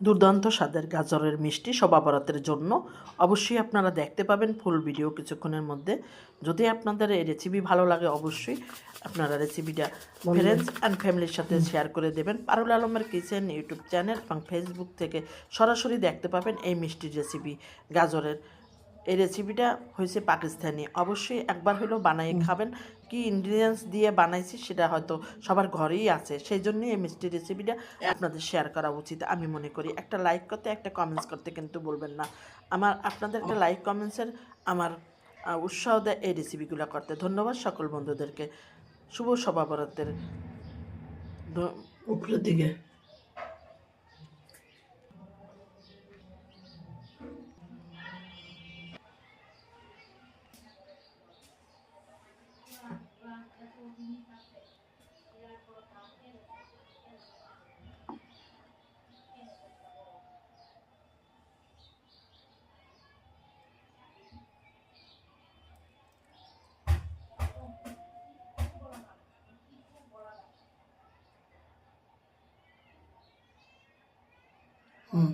দুর্দান্ত স্বাদের গাজরের মিষ্টি শবে বরাতের জন্য অবশ্যই আপনারা দেখতে পাবেন ফুল ভিডিও কিছুক্ষণের মধ্যে। যদি আপনাদের এই রেসিপি ভালো লাগে অবশ্যই আপনারা রেসিপিটা ফ্রেন্ডস অ্যান্ড ফ্যামিলির সাথে শেয়ার করে দেবেন। পারুল আলমের কিচেন ইউটিউব চ্যানেল এবং ফেসবুক থেকে সরাসরি দেখতে পাবেন এই মিষ্টির রেসিপি গাজরের। এই রেসিপিটা হয়েছে পাকিস্তানি, অবশ্যই একবার হলেও বানিয়ে খাবেন। কি ইনগ্রিডিয়েন্টস দিয়ে বানাইছি সেটা হয়তো সবার ঘরেই আছে, সেই জন্যই এই মিষ্টি রেসিপিটা আপনাদের শেয়ার করা উচিত আমি মনে করি। একটা লাইক করতে, একটা কমেন্টস করতে কিন্তু বলবেন না। আপনাদের একটা লাইক কমেন্টসের আমার উৎসাহ দেয় এই রেসিপিগুলো করতে। ধন্যবাদ সকল বন্ধুদেরকে। শুভ শবে বরাতের উপরের দিকে হুম